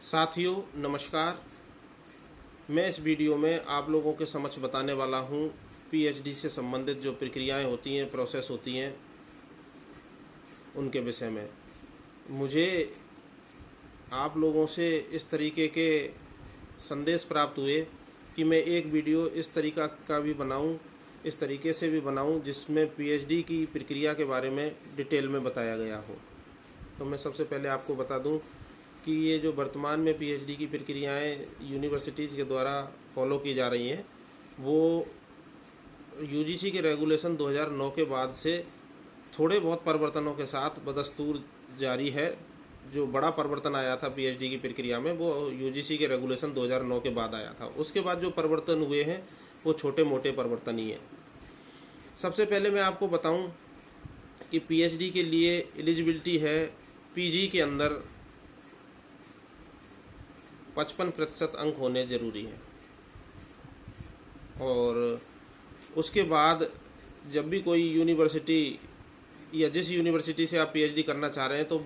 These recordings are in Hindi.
साथियों नमस्कार। मैं इस वीडियो में आप लोगों के समक्ष बताने वाला हूं पीएचडी से संबंधित जो प्रक्रियाएं होती हैं, प्रोसेस होती हैं, उनके विषय में। मुझे आप लोगों से इस तरीके के संदेश प्राप्त हुए कि मैं एक वीडियो इस तरीका का भी बनाऊं, इस तरीके से भी बनाऊं जिसमें पीएचडी की प्रक्रिया के बारे में डिटेल में बताया गया हो। तो मैं सबसे पहले आपको बता दूं कि ये जो वर्तमान में पीएचडी की प्रक्रियाएं यूनिवर्सिटीज़ के द्वारा फॉलो की जा रही हैं, वो यूजीसी के रेगुलेशन 2009 के बाद से थोड़े बहुत परिवर्तनों के साथ बदस्तूर जारी है। जो बड़ा परिवर्तन आया था पीएचडी की प्रक्रिया में, वो यूजीसी के रेगुलेशन 2009 के बाद आया था। उसके बाद जो परिवर्तन हुए हैं वो छोटे मोटे परिवर्तन ही हैं। सबसे पहले मैं आपको बताऊं कि पीएचडी के लिए एलिजिबिलिटी है पीजी के अंदर 55% अंक होने ज़रूरी है। और उसके बाद जब भी कोई यूनिवर्सिटी या जिस यूनिवर्सिटी से आप पीएचडी करना चाह रहे हैं, तो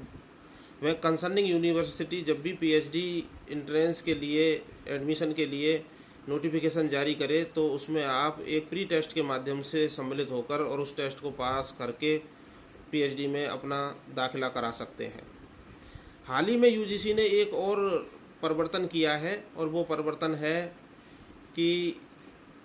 वह कंसर्निंग यूनिवर्सिटी जब भी पीएचडी एंट्रेंस के लिए, एडमिशन के लिए नोटिफिकेशन जारी करे, तो उसमें आप एक प्री टेस्ट के माध्यम से सम्मिलित होकर और उस टेस्ट को पास करके पीएचडी में अपना दाखिला करा सकते हैं। हाल ही में यूजीसी ने एक और परिवर्तन किया है, और वो परिवर्तन है कि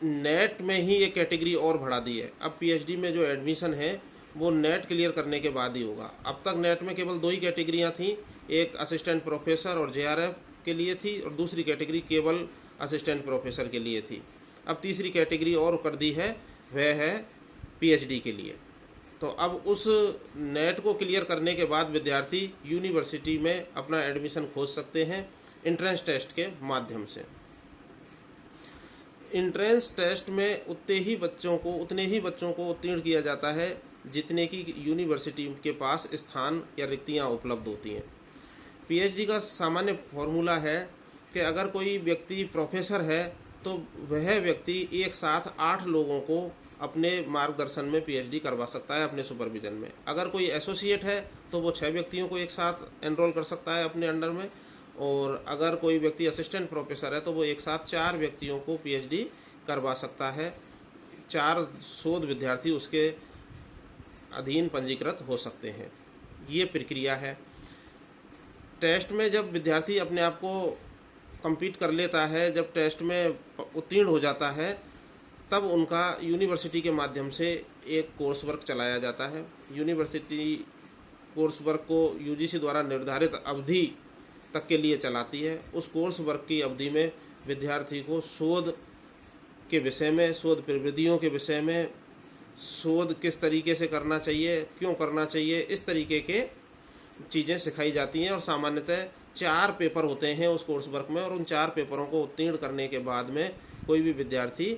नेट में ही एक कैटेगरी और बढ़ा दी है। अब पीएचडी में जो एडमिशन है वो नेट क्लियर करने के बाद ही होगा। अब तक नेट में केवल 2 ही कैटेगरियाँ थीं, एक असिस्टेंट प्रोफेसर और जेआरएफ के लिए थी, और दूसरी कैटेगरी केवल असिस्टेंट प्रोफेसर के लिए थी। अब तीसरी कैटेगरी और कर दी है, वह है पीएचडी के लिए। तो अब उस नेट को क्लियर करने के बाद विद्यार्थी यूनिवर्सिटी में अपना एडमिशन खोज सकते हैं एंट्रेंस टेस्ट के माध्यम से। एंट्रेंस टेस्ट में उतने ही बच्चों को उत्तीर्ण किया जाता है जितने की यूनिवर्सिटी के पास स्थान या रिक्तियां उपलब्ध होती हैं। पीएचडी का सामान्य फॉर्मूला है कि अगर कोई व्यक्ति प्रोफेसर है तो वह व्यक्ति एक साथ 8 लोगों को अपने मार्गदर्शन में पीएचडी करवा सकता है, अपने सुपरविजन में। अगर कोई एसोसिएट है तो वो 6 व्यक्तियों को एक साथ एनरोल कर सकता है अपने अंडर में, और अगर कोई व्यक्ति असिस्टेंट प्रोफेसर है तो वो एक साथ 4 व्यक्तियों को पीएचडी करवा सकता है। 4 शोध विद्यार्थी उसके अधीन पंजीकृत हो सकते हैं। ये प्रक्रिया है। टेस्ट में जब विद्यार्थी अपने आप को कंप्लीट कर लेता है, जब टेस्ट में उत्तीर्ण हो जाता है, तब उनका यूनिवर्सिटी के माध्यम से एक कोर्स वर्क चलाया जाता है। यूनिवर्सिटी कोर्स वर्क को यूजीसी द्वारा निर्धारित अवधि तक के लिए चलाती है। उस कोर्स वर्क की अवधि में विद्यार्थी को शोध के विषय में, शोध प्रविधियों के विषय में, शोध किस तरीके से करना चाहिए, क्यों करना चाहिए, इस तरीके के चीज़ें सिखाई जाती हैं। और सामान्यतः 4 पेपर होते हैं उस कोर्स वर्क में, और उन 4 पेपरों को उत्तीर्ण करने के बाद में कोई भी विद्यार्थी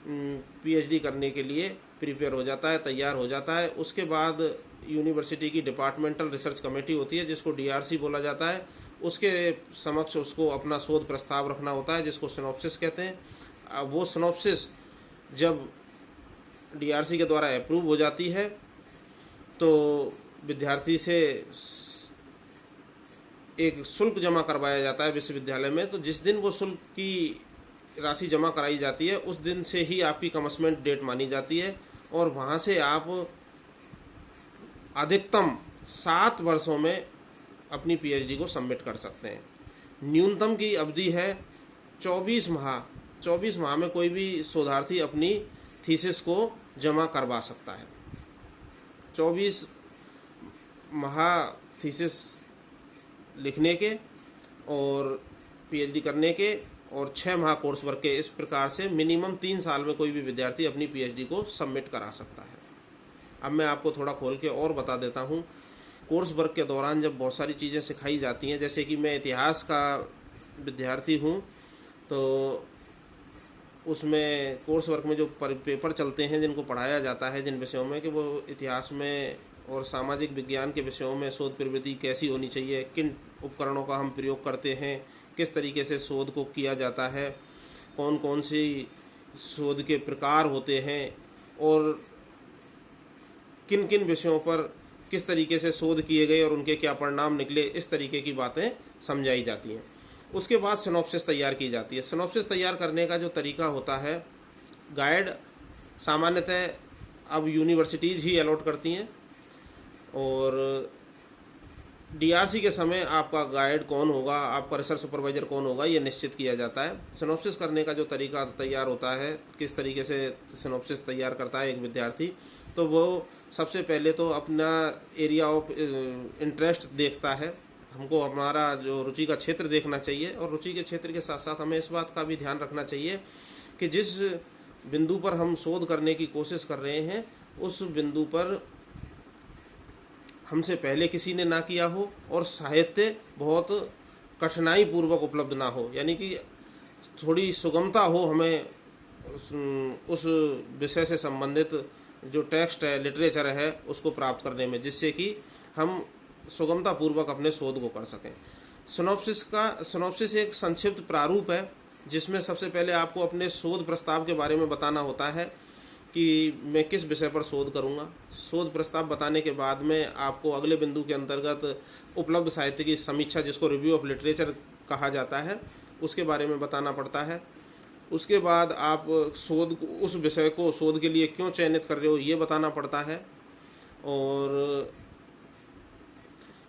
पीएचडी करने के लिए प्रिपेयर हो जाता है, तैयार हो जाता है। उसके बाद यूनिवर्सिटी की डिपार्टमेंटल रिसर्च कमेटी होती है, जिसको डीआरसी बोला जाता है। उसके समक्ष उसको अपना शोध प्रस्ताव रखना होता है, जिसको सिनॉप्सिस कहते हैं। वो सिनॉप्सिस जब डीआरसी के द्वारा अप्रूव हो जाती है तो विद्यार्थी से एक शुल्क जमा करवाया जाता है विश्वविद्यालय में। तो जिस दिन वो शुल्क की राशि जमा कराई जाती है, उस दिन से ही आपकी कमेंसमेंट डेट मानी जाती है, और वहाँ से आप अधिकतम 7 वर्षों में अपनी पीएचडी को सबमिट कर सकते हैं। न्यूनतम की अवधि है 24 माह। 24 माह में कोई भी शोधार्थी अपनी थीसिस को जमा करवा सकता है। 24 माह थीसिस लिखने के और पीएचडी करने के, और 6 माह कोर्स वर्क के। इस प्रकार से मिनिमम 3 साल में कोई भी विद्यार्थी अपनी पीएचडी को सबमिट करा सकता है। अब मैं आपको थोड़ा खोल के और बता देता हूँ। कोर्स वर्क के दौरान जब बहुत सारी चीज़ें सिखाई जाती हैं, जैसे कि मैं इतिहास का विद्यार्थी हूँ, तो उसमें कोर्स वर्क में जो पेपर चलते हैं, जिनको पढ़ाया जाता है जिन विषयों में, कि वो इतिहास में और सामाजिक विज्ञान के विषयों में शोध प्रवृत्ति कैसी होनी चाहिए, किन उपकरणों का हम प्रयोग करते हैं, किस तरीके से शोध को किया जाता है, कौन कौन सी शोध के प्रकार होते हैं, और किन किन विषयों पर किस तरीके से शोध किए गए और उनके क्या परिणाम निकले, इस तरीके की बातें समझाई जाती हैं। उसके बाद सिनॉप्सिस तैयार की जाती है। सिनॉप्सिस तैयार करने का जो तरीका होता है, गाइड सामान्यतः अब यूनिवर्सिटीज़ ही अलॉट करती हैं, और डीआरसी के समय आपका गाइड कौन होगा, आपका रिसर्च सुपरवाइजर कौन होगा, ये निश्चित किया जाता है। सिनॉप्सिस करने का जो तरीका तैयार होता है, किस तरीके से सिनॉप्सिस तैयार करता है एक विद्यार्थी, तो वो सबसे पहले तो अपना एरिया ऑफ इंटरेस्ट देखता है। हमको हमारा जो रुचि का क्षेत्र देखना चाहिए, और रुचि के क्षेत्र के साथ साथ हमें इस बात का भी ध्यान रखना चाहिए कि जिस बिंदु पर हम शोध करने की कोशिश कर रहे हैं उस बिंदु पर हमसे पहले किसी ने ना किया हो, और साहित्य बहुत कठिनाई पूर्वक उपलब्ध ना हो, यानी कि थोड़ी सुगमता हो हमें उस विषय से संबंधित जो टेक्स्ट है, लिटरेचर है, उसको प्राप्त करने में, जिससे कि हम सुगमता पूर्वक अपने शोध को कर सकें। सिनॉप्सिस एक संक्षिप्त प्रारूप है जिसमें सबसे पहले आपको अपने शोध प्रस्ताव के बारे में बताना होता है कि मैं किस विषय पर शोध करूंगा। शोध प्रस्ताव बताने के बाद में आपको अगले बिंदु के अंतर्गत उपलब्ध साहित्य की समीक्षा, जिसको रिव्यू ऑफ लिटरेचर कहा जाता है, उसके बारे में बताना पड़ता है। उसके बाद आप शोध उस विषय को शोध के लिए क्यों चयनित कर रहे हो ये बताना पड़ता है, और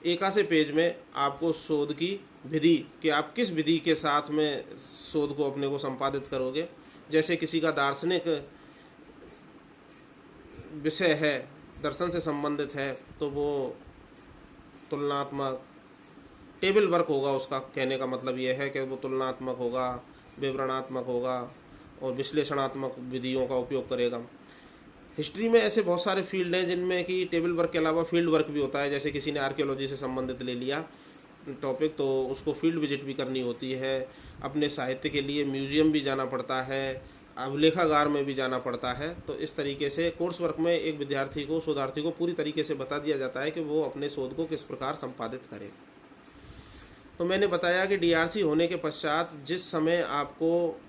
एक आधे पेज में आपको शोध की विधि कि आप किस विधि के साथ में शोध को अपने को संपादित करोगे। जैसे किसी का दार्शनिक विषय है, दर्शन से संबंधित है, तो वो तुलनात्मक टेबल वर्क होगा। उसका कहने का मतलब यह है कि वो तुलनात्मक होगा, विवरणात्मक होगा और विश्लेषणात्मक विधियों का उपयोग करेगा। हिस्ट्री में ऐसे बहुत सारे फील्ड हैं जिनमें कि टेबल वर्क के अलावा फील्ड वर्क भी होता है। जैसे किसी ने आर्कियोलॉजी से संबंधित ले लिया टॉपिक, तो उसको फील्ड विजिट भी करनी होती है। अपने साहित्य के लिए म्यूजियम भी जाना पड़ता है, अभिलेखागार में भी जाना पड़ता है। तो इस तरीके से कोर्स वर्क में एक विद्यार्थी को, शोधार्थी को पूरी तरीके से बता दिया जाता है कि वो अपने शोध को किस प्रकार संपादित करे। तो मैंने बताया कि डीआरसी होने के पश्चात जिस समय आपको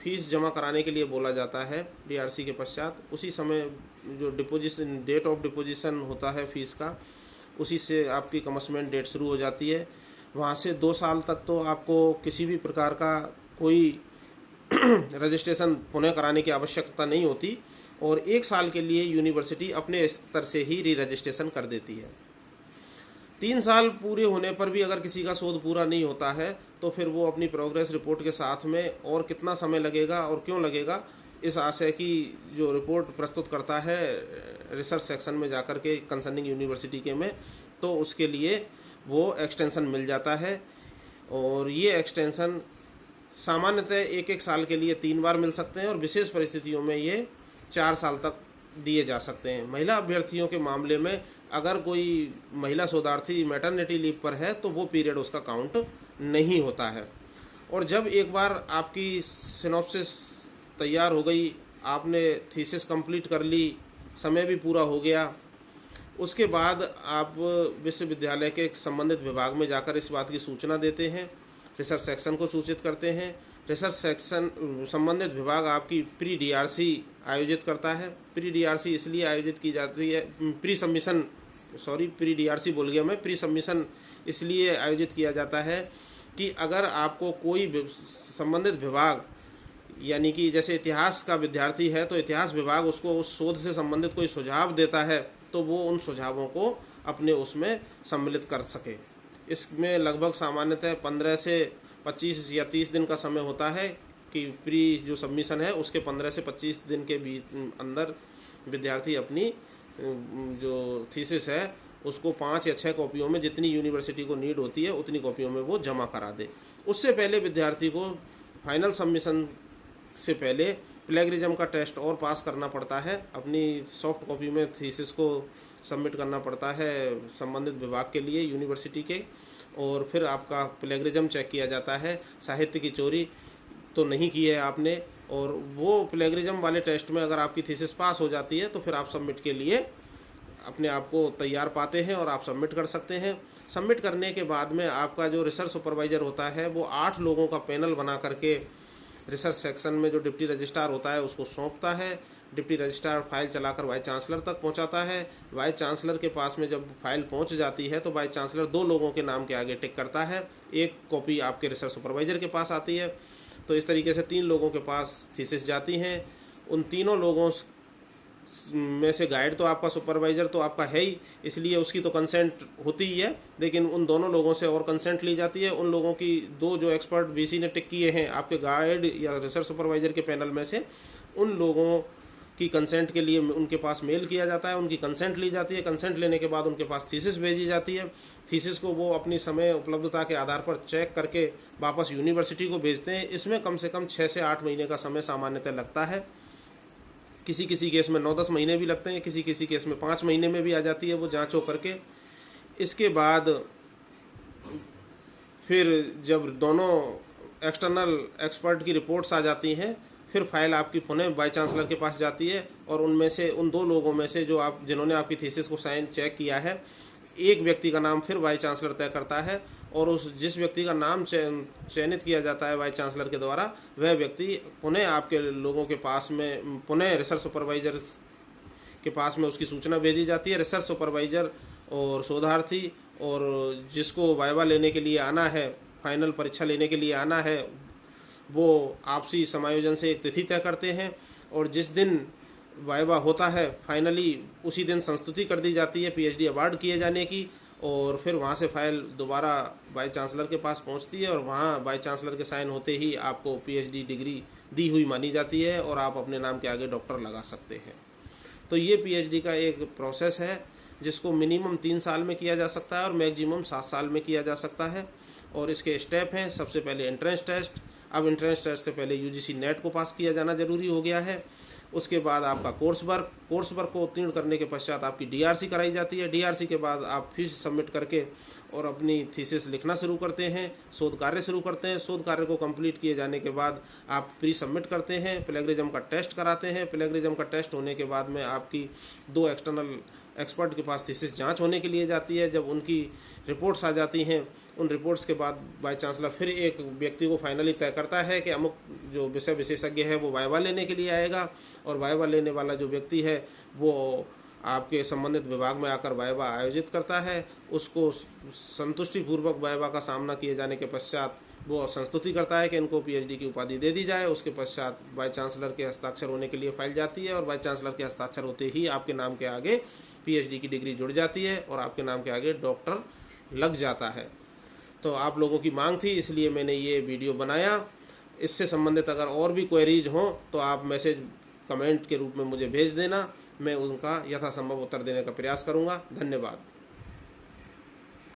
फीस जमा कराने के लिए बोला जाता है डीआरसी के पश्चात, उसी समय जो डिपोजिशन, डेट ऑफ डिपोजिशन होता है फीस का, उसी से आपकी कमिटमेंट डेट शुरू हो जाती है। वहाँ से 2 साल तक तो आपको किसी भी प्रकार का कोई रजिस्ट्रेशन पुनः कराने की आवश्यकता नहीं होती, और 1 साल के लिए यूनिवर्सिटी अपने स्तर से ही री रजिस्ट्रेशन कर देती है। 3 साल पूरे होने पर भी अगर किसी का शोध पूरा नहीं होता है तो फिर वो अपनी प्रोग्रेस रिपोर्ट के साथ में और कितना समय लगेगा और क्यों लगेगा, इस आशय की जो रिपोर्ट प्रस्तुत करता है रिसर्च सेक्शन में जाकर के कंसर्निंग यूनिवर्सिटी के में, तो उसके लिए वो एक्सटेंशन मिल जाता है। और ये एक्सटेंशन सामान्यतः 1-1 साल के लिए 3 बार मिल सकते हैं, और विशेष परिस्थितियों में ये 4 साल तक दिए जा सकते हैं। महिला अभ्यर्थियों के मामले में अगर कोई महिला शोधार्थी मैटरनिटी लीव पर है तो वो पीरियड उसका काउंट नहीं होता है। और जब एक बार आपकी सिनॉप्सिस तैयार हो गई, आपने थीसिस कंप्लीट कर ली, समय भी पूरा हो गया, उसके बाद आप विश्वविद्यालय के संबंधित विभाग में जाकर इस बात की सूचना देते हैं, रिसर्च सेक्शन को सूचित करते हैं। रिसर्च सेक्शन संबंधित विभाग आपकी प्री डीआरसी आयोजित करता है। प्री डीआरसी इसलिए आयोजित की जाती है, प्री डीआरसी बोल गया मैं, प्री सबमिशन इसलिए आयोजित किया जाता है कि अगर आपको कोई संबंधित विभाग, यानी कि जैसे इतिहास का विद्यार्थी है तो इतिहास विभाग उसको उस शोध से संबंधित कोई सुझाव देता है, तो वो उन सुझावों को अपने उसमें सम्मिलित कर सके। इसमें लगभग सामान्यतः 15 से 25 या 30 दिन का समय होता है कि प्री जो सबमिशन है उसके 15 से 25 दिन के बीच अंदर विद्यार्थी अपनी जो थीसिस है उसको 5 या 6 कॉपियों में, जितनी यूनिवर्सिटी को नीड होती है उतनी कॉपियों में वो जमा करा दे। उससे पहले विद्यार्थी को फाइनल सबमिशन से पहले प्लेगरिज्म का टेस्ट और पास करना पड़ता है। अपनी सॉफ्ट कॉपी में थीसिस को सबमिट करना पड़ता है संबंधित विभाग के लिए यूनिवर्सिटी के, और फिर आपका प्लेगरिज्म चेक किया जाता है। साहित्य की चोरी तो नहीं की है आपने, और वो प्लेगरिज्म वाले टेस्ट में अगर आपकी थीसिस पास हो जाती है तो फिर आप सबमिट के लिए अपने आप को तैयार पाते हैं और आप सबमिट कर सकते हैं। सबमिट करने के बाद में आपका जो रिसर्च सुपरवाइज़र होता है वो 8 लोगों का पैनल बना करके रिसर्च सेक्शन में जो डिप्टी रजिस्ट्रार होता है उसको सौंपता है। डिप्टी रजिस्ट्रार फाइल चलाकर वाइस चांसलर तक पहुंचाता है। वाइस चांसलर के पास में जब फाइल पहुंच जाती है तो वाइस चांसलर 2 लोगों के नाम के आगे टिक करता है एक कॉपी आपके रिसर्च सुपरवाइज़र के पास आती है। तो इस तरीके से 3 लोगों के पास थीसिस जाती हैं। उन तीनों लोगों में से गाइड तो आपका सुपरवाइज़र तो आपका है ही, इसलिए उसकी तो कंसेंट होती ही है, लेकिन उन दोनों लोगों से और कंसेंट ली जाती है। उन लोगों की 2 जो एक्सपर्ट वीसी ने टिक किए हैं आपके गाइड या रिसर्च सुपरवाइज़र के पैनल में से, उन लोगों की कंसेंट के लिए उनके पास मेल किया जाता है, उनकी कंसेंट ली जाती है। कंसेंट लेने के बाद उनके पास थीसिस भेजी जाती है। थीसिस को वो अपनी समय उपलब्धता के आधार पर चेक करके वापस यूनिवर्सिटी को भेजते हैं। इसमें कम से कम 6 से 8 महीने का समय सामान्यतः लगता है। किसी किसी केस में 9-10 महीने भी लगते हैं, किसी किसी केस में 5 महीने में भी आ जाती है वो जांच हो करके। इसके बाद फिर जब दोनों एक्सटर्नल एक्सपर्ट की रिपोर्ट्स आ जाती हैं, फिर फाइल आपकी पुनः वाइस चांसलर के पास जाती है, और उनमें से उन 2 लोगों में से जो जिन्होंने आपकी थीसिस को साइन चेक किया है, एक व्यक्ति का नाम फिर वाइस चांसलर तय करता है, और उस जिस व्यक्ति का नाम चयनित किया जाता है वाइस चांसलर के द्वारा, वह व्यक्ति पुनः आपके लोगों के पास में, पुनः रिसर्च सुपरवाइजर के पास में उसकी सूचना भेजी जाती है। रिसर्च सुपरवाइजर और शोधार्थी और जिसको वाइवा लेने के लिए आना है, फाइनल परीक्षा लेने के लिए आना है, वो आपसी समायोजन से एक तिथि तय करते हैं, और जिस दिन वाइवा होता है फाइनली उसी दिन संस्तुति कर दी जाती है पीएचडी अवार्ड किए जाने की, और फिर वहाँ से फाइल दोबारा वाइस चांसलर के पास पहुँचती है, और वहाँ वाइस चांसलर के साइन होते ही आपको पीएचडी डिग्री दी हुई मानी जाती है, और आप अपने नाम के आगे डॉक्टर लगा सकते हैं। तो ये पीएचडी का एक प्रोसेस है जिसको मिनिमम 3 साल में किया जा सकता है और मैक्सिमम 7 साल में किया जा सकता है। और इसके स्टेप हैं, सबसे पहले एंट्रेंस टेस्ट। अब एंट्रेंस टेस्ट से पहले यूजीसी नेट को पास किया जाना जरूरी हो गया है। उसके बाद आपका कोर्स वर्क को उत्तीर्ण करने के पश्चात आपकी डीआरसी कराई जाती है। डीआरसी के बाद आप फिर सबमिट करके और अपनी थीसिस लिखना शुरू करते हैं, शोध कार्य शुरू करते हैं। शोध कार्य को कंप्लीट किए जाने के बाद आप प्री सबमिट करते हैं, प्लेगरिज्म का टेस्ट कराते हैं। प्लेगरिज्म का टेस्ट होने के बाद में आपकी 2 एक्सटर्नल एक्सपर्ट के पास थीसिस जांच होने के लिए जाती है। जब उनकी रिपोर्ट्स आ जाती हैं, उन रिपोर्ट्स के बाद वाइस चांसलर फिर एक व्यक्ति को फाइनली तय करता है कि अमुक जो विषय विशेषज्ञ है वो वाइवा लेने के लिए आएगा, और वाइवा लेने वाला जो व्यक्ति है वो आपके संबंधित विभाग में आकर वाइवा आयोजित करता है। उसको संतुष्टिपूर्वक वाइवा का सामना किए जाने के पश्चात वो संस्तुति करता है कि इनको पीएचडी की उपाधि दे दी जाए। उसके पश्चात वाइस चांसलर के हस्ताक्षर होने के लिए फाइल जाती है, और वाइस चांसलर के हस्ताक्षर होते ही आपके नाम के आगे पीएचडी की डिग्री जुड़ जाती है और आपके नाम के आगे डॉक्टर लग जाता है। तो आप लोगों की मांग थी, इसलिए मैंने ये वीडियो बनाया। इससे संबंधित अगर और भी क्वेरीज हों तो आप मैसेज कमेंट के रूप में मुझे भेज देना, मैं उनका यथासंभव उत्तर देने का प्रयास करूंगा। धन्यवाद।